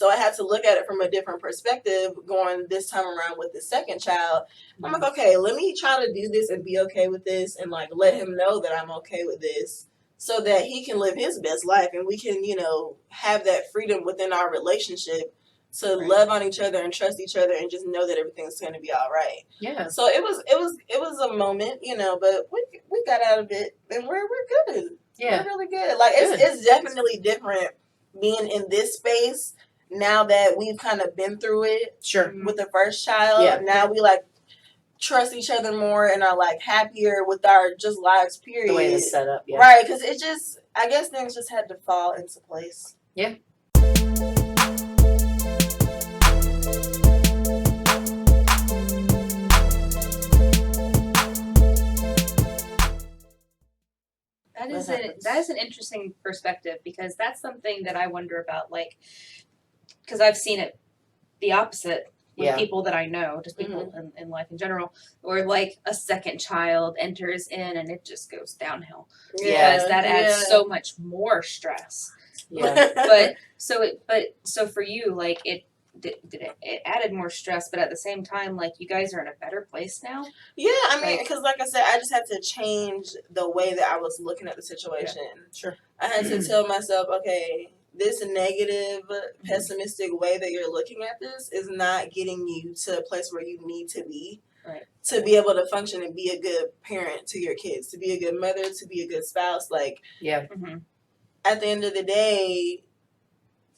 So I had to look at it from a different perspective going this time around with the second child. I'm like, okay, let me try to do this and be okay with this and like let him know that I'm okay with this so that he can live his best life and we can, have that freedom within our relationship to love on each other and trust each other and just know that everything's going to be all right. Yeah. So it was a moment, but we got out of it and we're good. Yeah. We're really good. Like it's definitely different being in this space now that we've kind of been through it. Sure. With the first child. Yeah. Now we like trust each other more and are like happier with our just lives, period. The way it's set up, yeah. Right, because I guess things just had to fall into place. Yeah. That is an interesting perspective, because that's something that I wonder about, like, because I've seen it the opposite with people that I know, just people in life in general, where like a second child enters in and it just goes downhill because that adds so much more stress. Yeah. But so for you, like it added more stress, but at the same time, like you guys are in a better place now. Yeah, I mean, because like I said, I just had to change the way that I was looking at the situation. Yeah. Sure. I had to tell myself, okay, this negative, pessimistic way that you're looking at this is not getting you to a place where you need to be to be able to function and be a good parent to your kids, to be a good mother, to be a good spouse. Like, at the end of the day,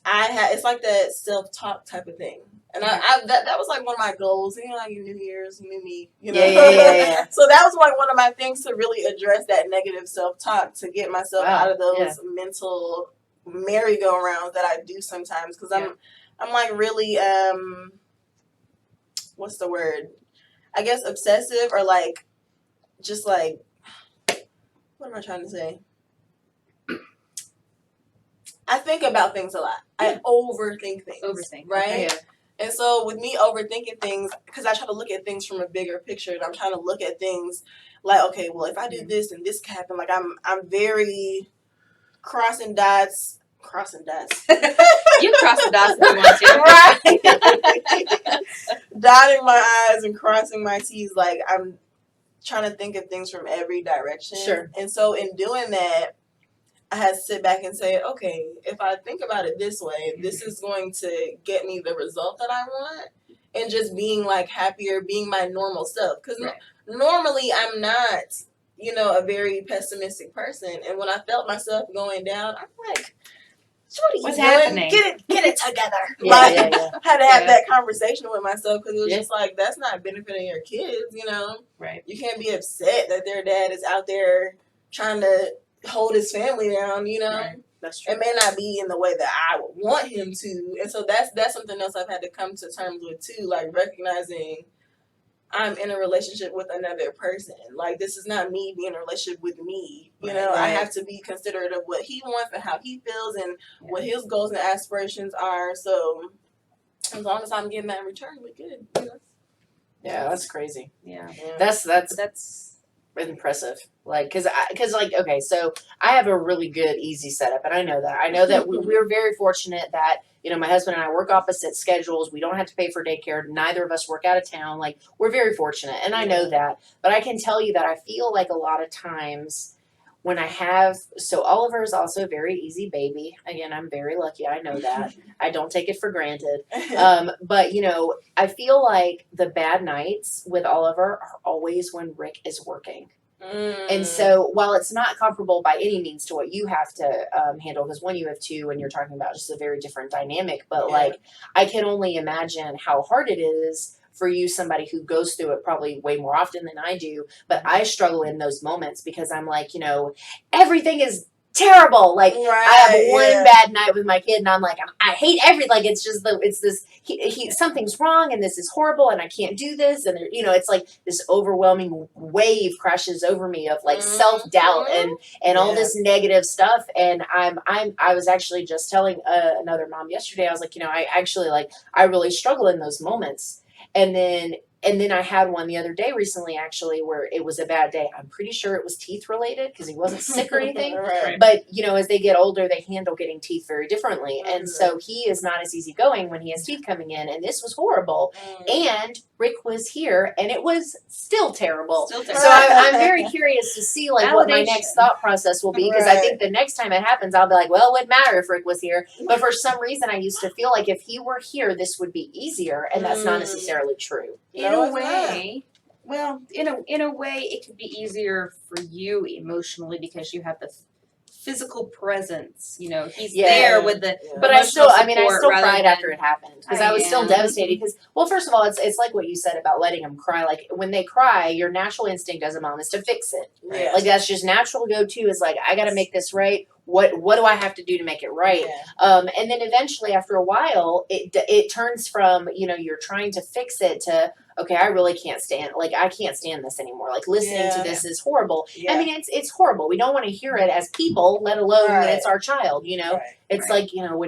it's like that self-talk type of thing. And that was like one of my goals, like New Year's, new me, Yeah. So that was like one of my things to really address that negative self-talk, to get myself out of those mental merry-go-rounds that I do sometimes, because I'm like really what's the word? I guess obsessive, or like just like, what am I trying to say? I think about things a lot. I overthink things. Right? Okay, yeah. And so with me overthinking things, because I try to look at things from a bigger picture, and I'm trying to look at things like, okay, well, if I do this and this can happen, like I'm very crossing dots. You cross the dots if you want to. Right. Dotting my I's and crossing my T's. Like, I'm trying to think of things from every direction. Sure. And so in doing that, I had to sit back and say, okay, if I think about it this way, this is going to get me the result that I want. And just being like happier, being my normal self. Because normally I'm not, a very pessimistic person. And when I felt myself going down, I'm like, what are you What's doing? happening? Get it together. Yeah. I had to have that conversation with myself, because it was just like, that's not benefiting your kids, Right. You can't be upset that their dad is out there trying to hold his family down, Right. That's true. It may not be in the way that I would want him to. And so that's something else I've had to come to terms with too, like recognizing I'm in a relationship with another person. Like, this is not me being in a relationship with me. I have to be considerate of what he wants and how he feels and what his goals and aspirations are. So as long as I'm getting that in return, we're good. Yeah, that's crazy. Yeah. That's impressive. Like, cause okay, so I have a really good, easy setup, and I know that we're very fortunate that, my husband and I work opposite schedules. We don't have to pay for daycare. Neither of us work out of town. Like, we're very fortunate, and I know that, but I can tell you that I feel like a lot of times when so Oliver is also a very easy baby. Again, I'm very lucky. I know that. I don't take it for granted. But, I feel like the bad nights with Oliver are always when Rick is working. And so while it's not comparable by any means to what you have to handle, because one, you have two, and you're talking about just a very different dynamic, but like, I can only imagine how hard it is for you, somebody who goes through it probably way more often than I do. But I struggle in those moments because I'm like, everything is terrible. Like, I have one bad night with my kid, and I'm like, I hate everything. Like, it's just this, something's wrong, and this is horrible, and I can't do this, and it's like this overwhelming wave crashes over me of like self-doubt and all this negative stuff. And I was actually just telling another mom yesterday, I was like, I actually I really struggle in those moments. And then And then I had one the other day recently, actually, where it was a bad day. I'm pretty sure it was teeth related because he wasn't sick or anything. Right. But, you know, as they get older, they handle getting teeth very differently. And so he is not as easygoing when he has teeth coming in. And this was horrible. And Rick was here, and it was still terrible. So I'm very curious to see, like, what my next thought process will be, because I think the next time it happens, I'll be like, well, it wouldn't matter if Rick was here. But for some reason, I used to feel like if he were here, this would be easier, and that's not necessarily true. In a way, in a way, it could be easier for you emotionally because you have the physical presence. You know, he's there with the. But I still cried after it happened because I was still devastated. Because, well, first of all, it's like what you said about letting them cry. Like when they cry, your natural instinct as a mom is to fix it. Yeah. Like that's just natural go-to. Is like I got to make this right. What do I have to do to make it right? And then eventually, after a while, it turns from, you know, you're trying to fix it to, okay, I really can't stand, like, I can't stand this anymore. Like, listening to this is horrible. I mean, it's horrible. We don't want to hear it as people, let alone when it's our child, you know? It's like, you know,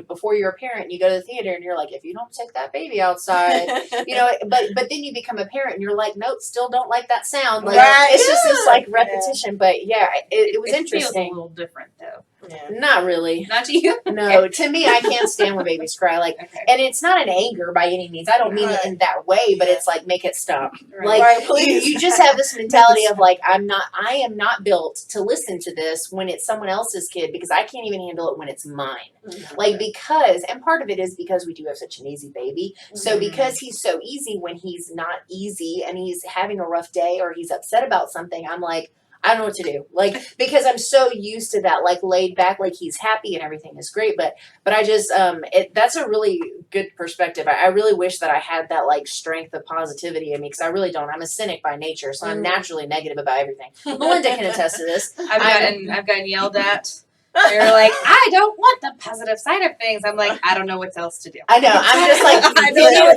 before you're a parent, you go to the theater and you're like, if you don't take that baby outside, you know, but then you become a parent and you're like, nope, still don't like that sound. Like, it's just this, like, repetition. But, yeah, it was interesting. It feels a little different, though. Not really. Not to you? No, to me, I can't stand when babies cry. Like, and it's not an anger by any means. I don't mean it in that way, but it's like, make it stop. Like, please. You just have this mentality of like, I am not built to listen to this when it's someone else's kid because I can't even handle it when it's mine. Like, because, and part of it is because we do have such an easy baby. So because he's so easy when he's not easy and he's having a rough day or he's upset about something, I'm like, I don't know what to do. Like, because I'm so used to that, like, laid back, like, he's happy and everything is great. But I just, that's a really good perspective. I really wish that I had that, like, strength of positivity in me, because I really don't. I'm a cynic by nature, so I'm naturally negative about everything. Melinda can attest to this. I've gotten yelled at. They're like, I don't want the positive side of things. I'm like, I don't know what else to do. I know. I'm just like,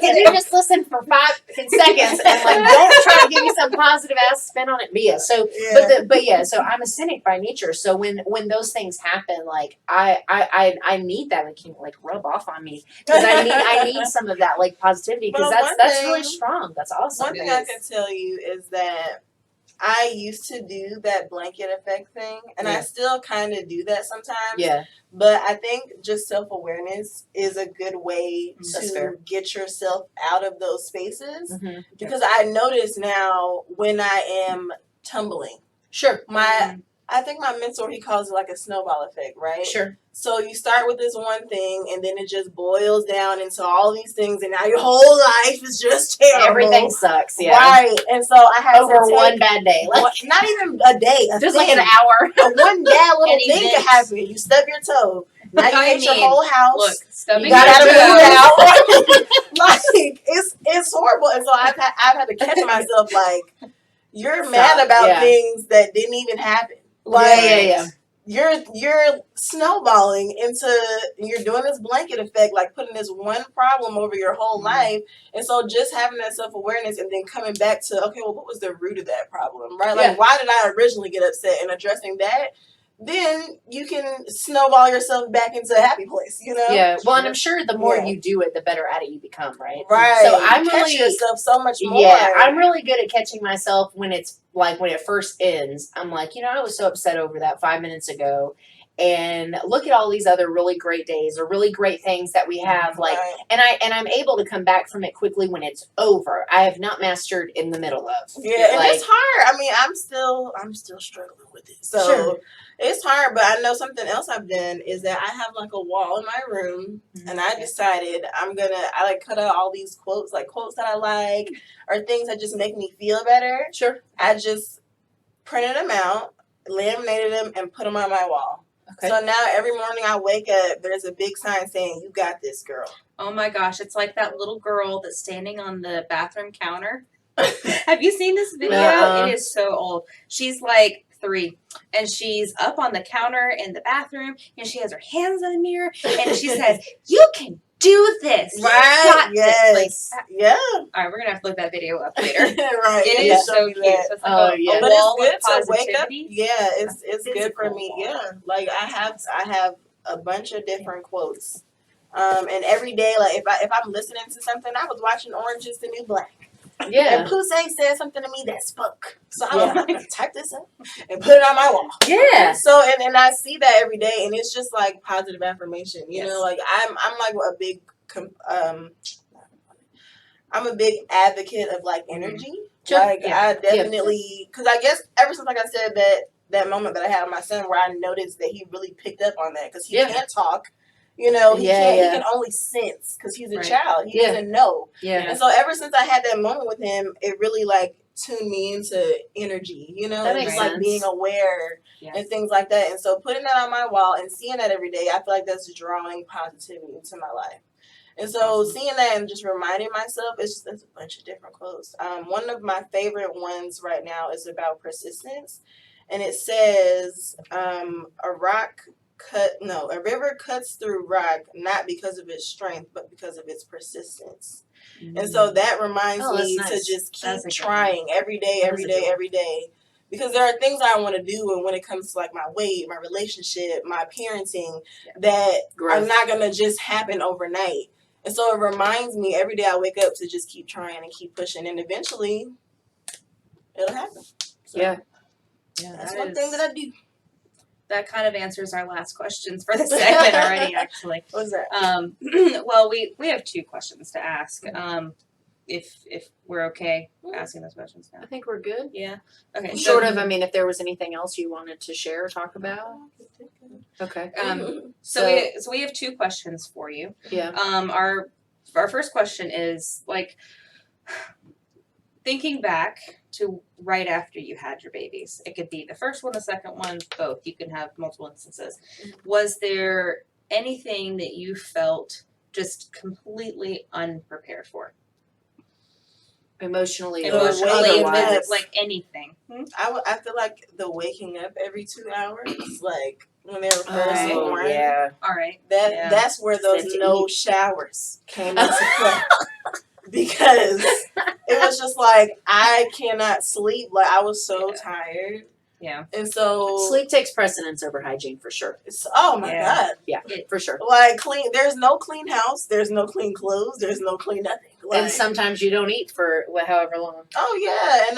did you just listen for 5 seconds and like don't try to give me some positive ass spin on it? But yeah, so so I'm a cynic by nature. So when those things happen, like I need that, like, like rub off on me, because I need some of that, like, positivity, because that's really strong. That's awesome. One thing I can tell you is that I used to do that blanket effect thing, and I still kind of do that sometimes. Yeah. But I think just self-awareness is a good way to get yourself out of those spaces. Because I notice now when I am tumbling. Sure. I think my mentor, he calls it like a snowball effect, right? Sure. So you start with this one thing, and then it just boils down into all these things, and now your whole life is just terrible. Everything sucks, yeah. Right. And so I had over one bad day. Like, not even a day, just like an hour. One bad little thing could happen. You stub your toe. Now you hate your whole house. Look, you got out of the house. Like, it's horrible. And so I've had to catch myself, like, you're mad about things that didn't even happen. Like, you're snowballing you're doing this blanket effect, like putting this one problem over your whole life. And so just having that self-awareness and then coming back to, okay, well, what was the root of that problem, right? Like, why did I originally get upset, and addressing that, then you can snowball yourself back into a happy place, you know? Yeah. Well, and I'm sure the more you do it, the better at it you become, right? Right. So I'm you really catch yourself so much more. Yeah, I'm really good at catching myself when it's like when it first ends. I'm like, you know, I was so upset over that 5 minutes ago. And look at all these other really great days or really great things that we have, like, and I'm able to come back from it quickly when it's over. I have not mastered in the middle of. Yeah, and it's hard. I mean, I'm still struggling with it. So it's hard, but I know something else I've done is that I have like a wall in my room, and I decided I like cut out all these quotes that I like or things that just make me feel better. Sure. I just printed them out, laminated them, and put them on my wall. Okay. So now every morning I wake up, there's a big sign saying, "You got this, girl." Oh my gosh, it's like that little girl that's standing on the bathroom counter. Have you seen this video? It is so old. She's like 3, and she's up on the counter in the bathroom, and she has her hands in the mirror, and she says, "You can do this." Right. Yes. Like, yeah. All right, we're gonna have to look that video up later. Right. It is so cute. So it's like a but wall it's good of to wake up. positivity. Yeah, it's good for me. Yeah. Like I have a bunch of different quotes. And every day, like if I'm listening to something, I was watching Orange Is the New Black. Yeah. And Pusey said something to me that spoke. So I was like, type this up and put it on my wall. Yeah. So and I see that every day, and it's just like positive affirmation. You know, like I'm like I'm a big advocate of like energy. Sure. Like I definitely, because I guess ever since, like I said, that moment that I had with my son where I noticed that he really picked up on that, because he can't talk. You know, he can't. He can only sense because he's a child. He doesn't know. Yeah. And so ever since I had that moment with him, it really like tuned me into energy. You know, and just like being aware and things like that. And so putting that on my wall and seeing that every day, I feel like that's drawing positivity into my life. And so seeing that and just reminding myself, it's a bunch of different quotes. One of my favorite ones right now is about persistence. And it says, a river cuts through rock, not because of its strength, but because of its persistence. Mm-hmm. And so that reminds me to just keep trying every day. Because there are things I want to do, and when it comes to like my weight, my relationship, my parenting, that are not going to just happen overnight. And so it reminds me every day I wake up to just keep trying and keep pushing, and eventually it'll happen. So that's one thing that I do. That kind of answers our last questions for the segment already, actually. What's that? Well, we have 2 questions to ask. If we're okay asking those questions now. I think we're good. Yeah. Okay. Short of, I mean, if there was anything else you wanted to share or talk about. Okay. So we have 2 questions for you. Yeah. Our first question is like, thinking back to right after you had your babies. It could be the first one, the second one, both. You can have multiple instances. Was there anything that you felt just completely unprepared for? Emotionally, like anything. I feel like the waking up every 2 hours, like when they were first born. Yeah. All right. That's where those no showers came into play. Because it was just like I cannot sleep. Like I was so tired. Yeah. And so sleep takes precedence over hygiene for sure. Oh my God. Yeah, for sure. Like there's no clean house, there's no clean clothes, there's no clean nothing. Like, and sometimes you don't eat for however long. Oh yeah, and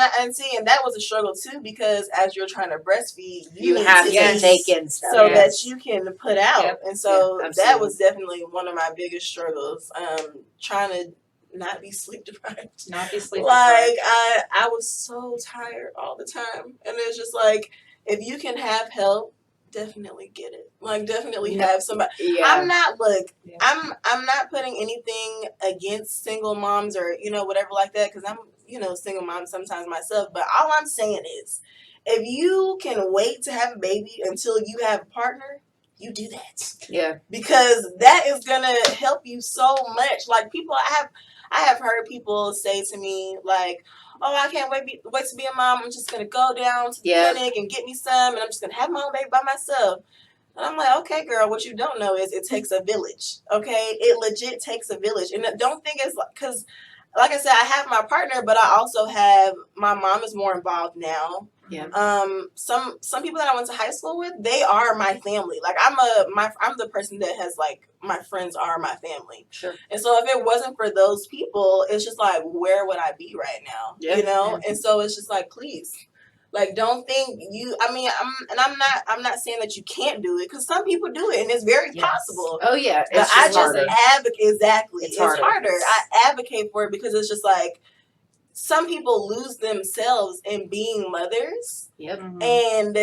that was a struggle too, because as you're trying to breastfeed, you have to take in stuff so that you can put out. Yep. And so that was definitely one of my biggest struggles. Trying to not be sleep deprived. Not be sleep deprived. deprived. I was so tired all the time. And it's just like, if you can have help, definitely get it. Like definitely have somebody. Yeah. I'm not not putting anything against single moms or, whatever like that, because I'm, single mom sometimes myself. But all I'm saying is, if you can wait to have a baby until you have a partner, you do that. Yeah. Because that is gonna help you so much. Like people, I have heard people say to me like, "Oh, I can't wait to be a mom. I'm just gonna go down to the clinic and get me some, and I'm just gonna have my own baby by myself." And I'm like, "Okay, girl, what you don't know is it takes a village. Okay, it legit takes a village, and don't think it's like because." Like I said, I have my partner, but I also have my mom is more involved now. Yeah. Some people that I went to high school with, they are my family. Like I'm the person that has like my friends are my family. Sure. And so if it wasn't for those people, it's just like where would I be right now? Yeah. Yeah. And so it's just like please. Like, don't think I'm not saying that you can't do it, because some people do it and it's very possible. Oh yeah. But I just advocate, exactly. It's harder. I advocate for it because it's just like some people lose themselves in being mothers. Yep. And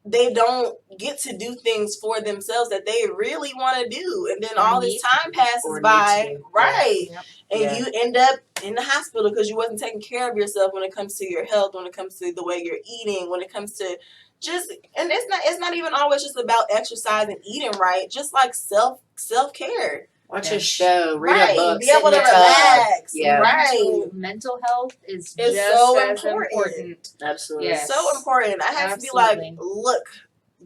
they don't get to do things for themselves that they really want to do. And then all this time passes by. Right. Yep. And you end up in the hospital because you wasn't taking care of yourself when it comes to your health, when it comes to the way you're eating, when it comes to and it's not even always just about exercise and eating right, just like self-care. Watch a show, read a book, be able to relax. Yeah. Mental health is just so important. Absolutely. Yes. So important. I have to be like, look,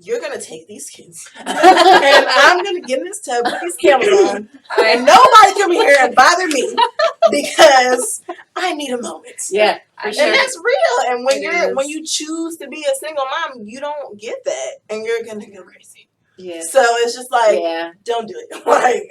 you're going to take these kids. And I'm going to get in this tub, put these cameras on, and nobody come here and bother me because I need a moment. Yeah. And that's real. And when you choose to be a single mom, you don't get that. And you're going to go crazy. Yeah. So it's just like, don't do it. Like,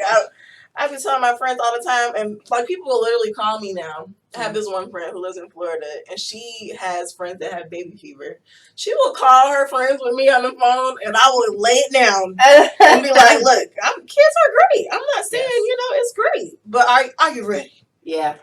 I be telling my friends all the time, and like people will literally call me now. I have this one friend who lives in Florida, and she has friends that have baby fever. She will call her friends with me on the phone, and I will lay it down and be like, "Look, kids are great. I'm not saying it's great, but are you ready? Yeah,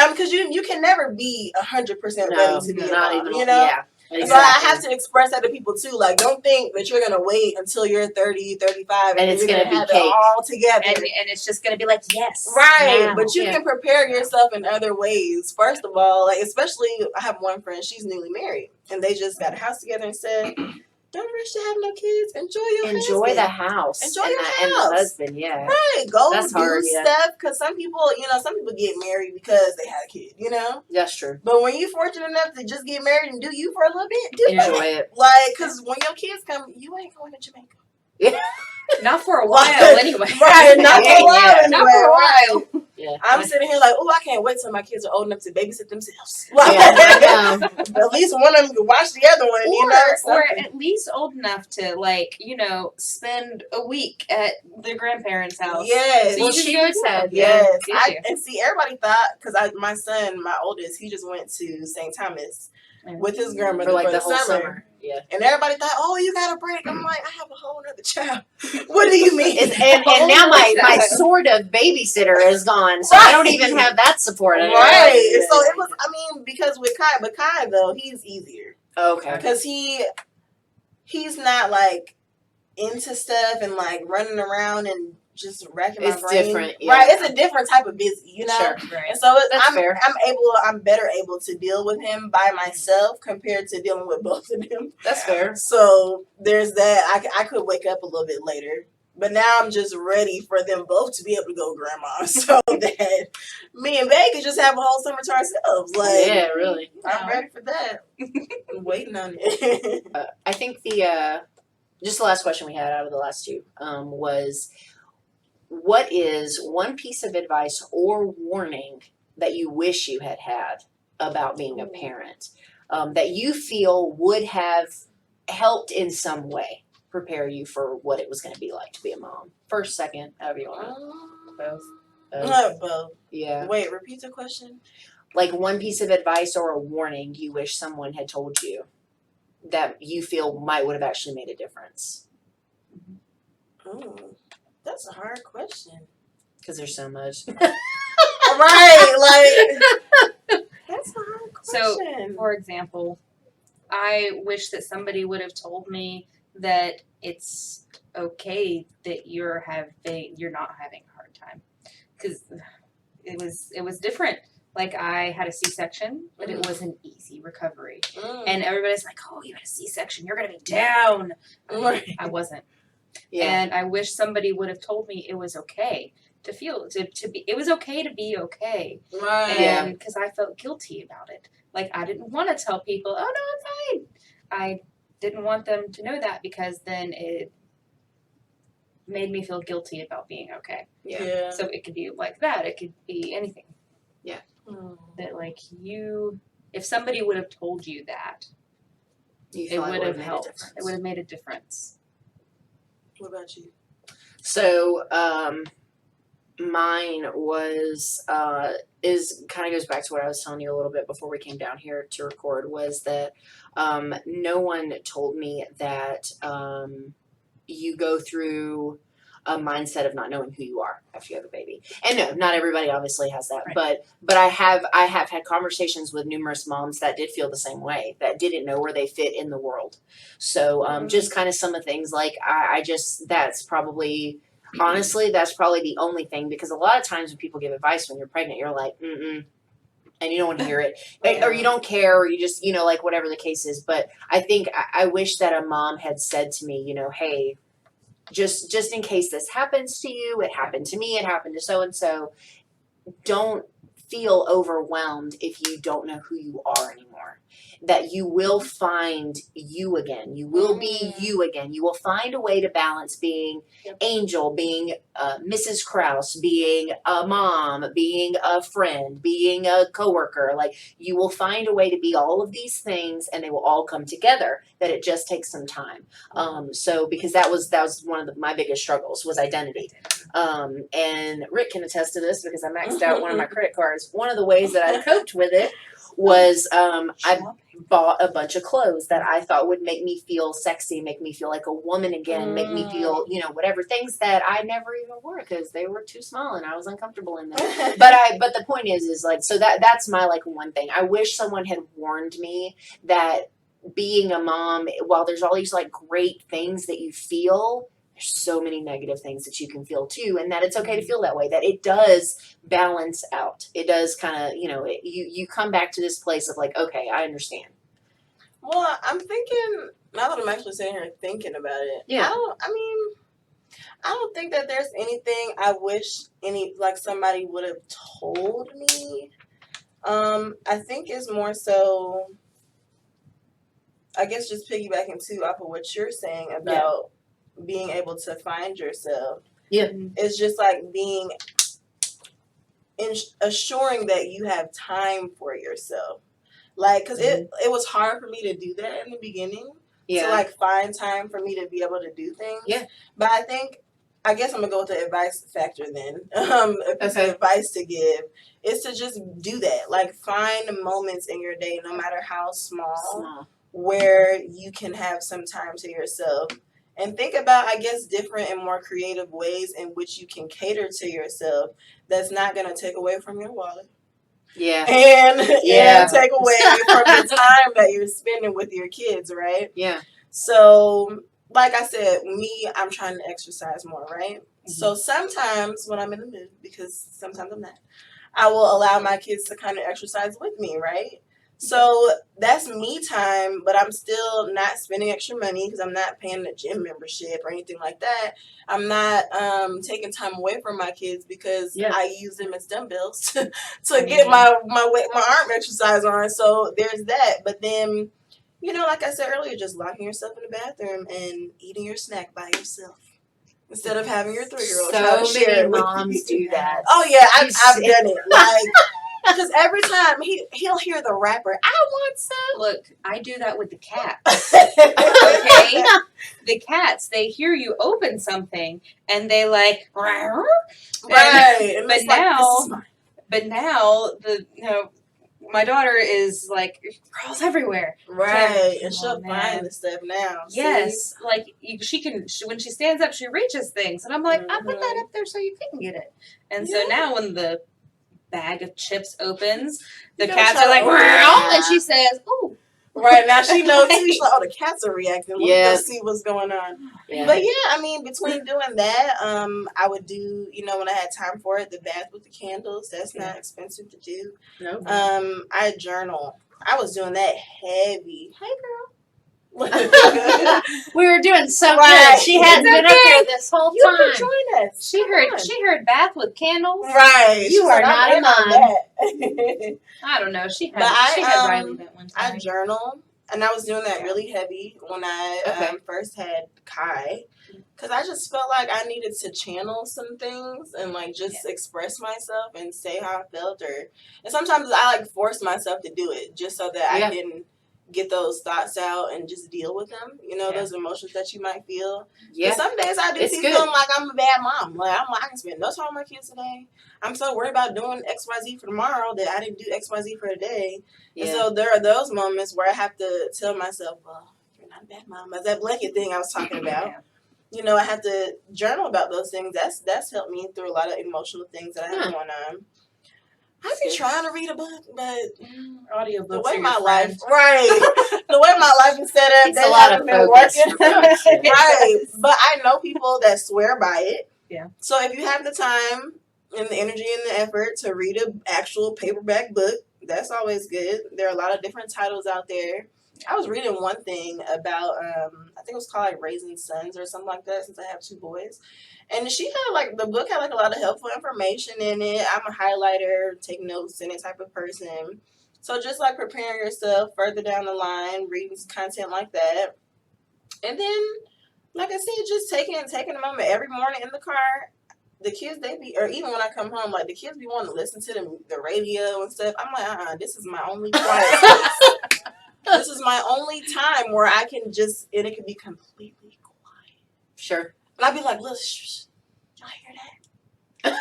because you can never be 100% ready to be a mom. Yeah. Exactly. So I have to express that to people too. Like, don't think that you're going to wait until you're 30, 35 and it's going to have it all together. And it's just going to be like, yes. Right. Now. But you can prepare yourself in other ways. First of all, like, especially I have one friend, she's newly married, and they just got a house together and said, don't rush to have no kids. Enjoy the house. Enjoy your house. And the husband, yeah. Right. Go That's do hard, stuff. Because some people get married because they had a kid, That's true. But when you're fortunate enough to just get married and do you for a little bit, enjoy it. Like, because when your kids come, you ain't going to Jamaica. Yeah. Not for a while, anyway. Right. Not for a while, anyway. Not for a while. Yeah. I'm sitting here like, oh, I can't wait till my kids are old enough to babysit themselves. Yeah, at least one of them can watch the other one, or at least old enough to spend a week at the grandparents' house. Yes. So she said, yes. And see, everybody thought because my son, my oldest, he just went to St. Thomas with his grandmother for the whole summer. Yeah. And everybody thought, oh, you got a break. I'm like, I have a whole other child. What do you mean? And now my sort of babysitter is gone, so I don't even have that support anymore. Right. So it was, because with Kai though, he's easier. Okay. Because he's not like into stuff and like running around and just racking my brain. It's different, yeah. Right? It's a different type of busy, Sure. Right. And so fair. I'm better able to deal with him by myself compared to dealing with both of them. That's fair. So there's that. I could wake up a little bit later. But now I'm just ready for them both to be able to go grandma, so that me and Bae could just have a whole summer to ourselves. Like, yeah, really. I'm ready for that. I'm waiting on it. I think just the last question we had out of the last two was, what is one piece of advice or warning that you wish you had about being a parent that you feel would have helped in some way prepare you for what it was going to be like to be a mom? First, second, however you want to. Both. Both. Yeah. Wait, repeat the question. Like one piece of advice or a warning you wish someone had told you that you feel would have actually made a difference. Ooh, that's a hard question. Because there's so much. Right, like that's a hard question. So, for example, I wish that somebody would have told me that it's okay that you're not having a hard time, because it was different. Like, I had a C-section, but it was an easy recovery. And everybody's like, oh, you had a C-section, you're going to be down. I wasn't. Yeah. And I wish somebody would have told me it was okay to feel, to be, it was okay to be okay. Right. And because I felt guilty about it. Like, I didn't want to tell people, oh, no, I'm fine. I didn't want them to know that, because then it made me feel guilty about being okay. Yeah. So it could be like that. It could be anything. Yeah. That, like, if somebody would have told you that, it would have helped. It would have made a difference. What about you? So, mine was, is kind of goes back to what I was telling you a little bit before we came down here to record, was that, no one told me that, you go through a mindset of not knowing who you are after you have a baby. And no, not everybody obviously has that, right. but I have had conversations with numerous moms that did feel the same way, that didn't know where they fit in the world. So, just kind of some of the things, like, that's probably, honestly, that's probably the only thing, because a lot of times when people give advice when you're pregnant, you're like, and you don't want to hear it, or you don't care, or you just, like, whatever the case is. But I think I wish that a mom had said to me, hey, just in case this happens to you, it happened to me, it happened to so-and-so, don't feel overwhelmed if you don't know who you are anymore. That you will find you again. You will be you again. You will find a way to balance being Angel, being Mrs. Krause, being a mom, being a friend, being a coworker. Like, you will find a way to be all of these things, and they will all come together. That it just takes some time. So because that was one of my biggest struggles was identity. And Rick can attest to this because I maxed out one of my credit cards. One of the ways that I coped with it was I bought a bunch of clothes that I thought would make me feel sexy, make me feel like a woman again, make me feel, whatever, things that I never even wore because they were too small and I was uncomfortable in them. But the point is like, so that's my like one thing. I wish someone had warned me that being a mom, while there's all these like great things that you feel, there's so many negative things that you can feel too, and that it's okay to feel that way, that it does balance out. It does kind of, you come back to this place of like, okay, I understand. Well, I'm thinking, now that I'm actually sitting here thinking about it, Yeah. I don't think that there's anything I wish somebody would have told me. I think it's more so, I guess, just piggybacking too off of what you're saying about being able to find yourself. Yeah. It's just like assuring that you have time for yourself. Like, because it was hard for me to do that in the beginning. Yeah. To like find time for me to be able to do things. Yeah. But I guess I'm going to go with the advice factor then. A piece of advice to give is to just do that. Like, find moments in your day, no matter how small, where you can have some time to yourself. And think about, I guess, different and more creative ways in which you can cater to yourself that's not going to take away from your wallet. Yeah. And take away from the time that you're spending with your kids, right? Yeah. So, like I said, I'm trying to exercise more, right? Mm-hmm. So sometimes when I'm in the mood, because sometimes I'm not, I will allow my kids to kind of exercise with me, right? So that's me time, but I'm still not spending extra money because I'm not paying a gym membership or anything like that. I'm not taking time away from my kids because I use them as dumbbells to get my arm exercise on. So there's that. But then, like I said earlier, just locking yourself in the bathroom and eating your snack by yourself. Instead of having your 3-year-old try to share it with you. So many moms do that. Oh yeah, I've done it. Like, because every time he'll hear the rapper, I want some. Look, I do that with the cats. Okay, the cats, they hear you open something and they like, right. But now my daughter is like, crawls everywhere. Right, and she'll find the stuff now. Yes, see? Like when she stands up, she reaches things, and I'm like, I put that up there so you can get it. And so now when the bag of chips opens, the cats are like, and she says, "Ooh." Right, now she knows too. She's like, oh, the cats are reacting. Let's see what's going on. Yeah. But between doing that, I would do, when I had time for it, the bath with the candles. That's not expensive to do. No. I journal. I was doing that heavy. Hey, girl. We were doing so good. She hadn't been up here this whole time. You can join us. She heard bath with candles. Right. You are not a mom. I don't know. She had Riley that one time. I journal, and I was doing that really heavy when I first had Kai, because I just felt like I needed to channel some things and like just express myself and say how I felt, and sometimes I like force myself to do it just so that I can get those thoughts out and just deal with them. Those emotions that you might feel. Yeah. Some days I do feeling like I'm a bad mom. Like I can spend no time with my kids today. I'm so worried about doing XYZ for tomorrow that I didn't do XYZ for today. Yeah. And so there are those moments where I have to tell myself, well, you're not a bad mom. That's that blanket thing I was talking about. I have to journal about those things. That's helped me through a lot of emotional things that I have going on. I've been trying to read a book, but audiobooks. The way my life, the way my life is set up, that hasn't been working. Right, but I know people that swear by it. Yeah. So if you have the time and the energy and the effort to read an actual paperback book, that's always good. There are a lot of different titles out there. I was reading one thing about I think it was called like Raising Sons or something like that, since I have 2 boys. And she had like, the book had like a lot of helpful information in it. I'm a highlighter, take notes in it type of person. So just like preparing yourself further down the line, reading content like that. And then, like I said, just taking a moment every morning in the car. The kids, they be, or even when I come home, like the kids be wanting to listen to the radio and stuff. I'm like, this is my only quiet space. This is my only time where I can just, and it can be completely quiet. Sure. But I'd be like, look, shh, y'all hear that?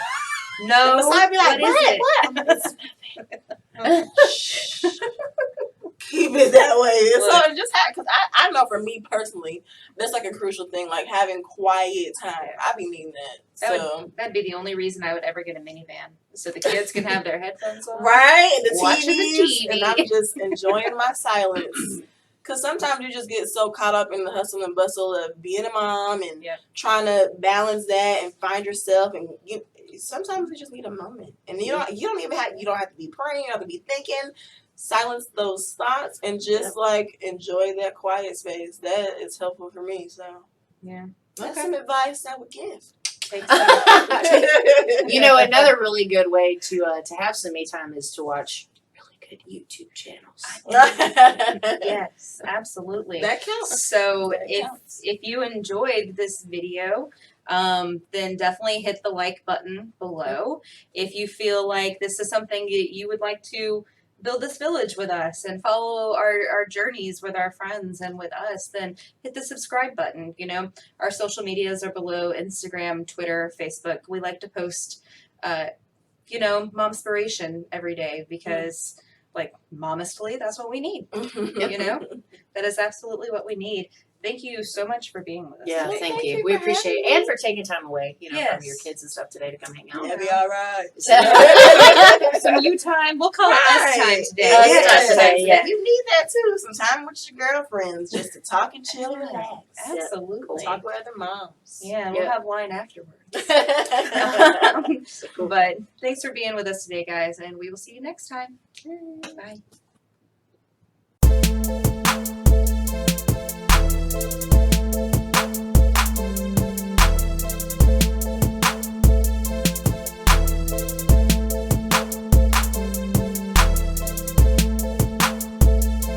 No. And I'd be like, what I'm like, it's nothing. Shh. Keep it that way. So it just because I know for me personally, that's like a crucial thing, like having quiet time. I be needing that. That'd be the only reason I would ever get a minivan, so the kids can have their headphones on. Right, and the watching TVs, the TV. and I'm just enjoying my silence. Because sometimes you just get so caught up in the hustle and bustle of being a mom and trying to balance that and find yourself. And sometimes you just need a moment, and you don't have to be praying, you don't have to be thinking. Silence those thoughts and just like enjoy that quiet space. That is helpful for me. So that's some advice I would give. You know, another really good way to have some me time is to watch really good YouTube channels. Yes, absolutely. That counts. So if you enjoyed this video, then definitely hit the like button below. If you feel like this is something you would like to build this village with us and follow our journeys with our friends and with us, then hit the subscribe button. You know, our social medias are below: Instagram, Twitter, Facebook. We like to post, momspiration every day because, like, momistly, that's what we need. You know, that is absolutely what we need. Thank you so much for being with us. Yeah, today. thank you. We appreciate it. And for taking time away, from your kids and stuff today to come hang out. Yeah, be all right. Some you time. We'll call it us time today. Us time today, yeah. You need that too. Some time with your girlfriends just to talk and chill and relax. Absolutely. Talk with other moms. Yeah, we'll have wine afterwards. But thanks for being with us today, guys, and we will see you next time. Bye.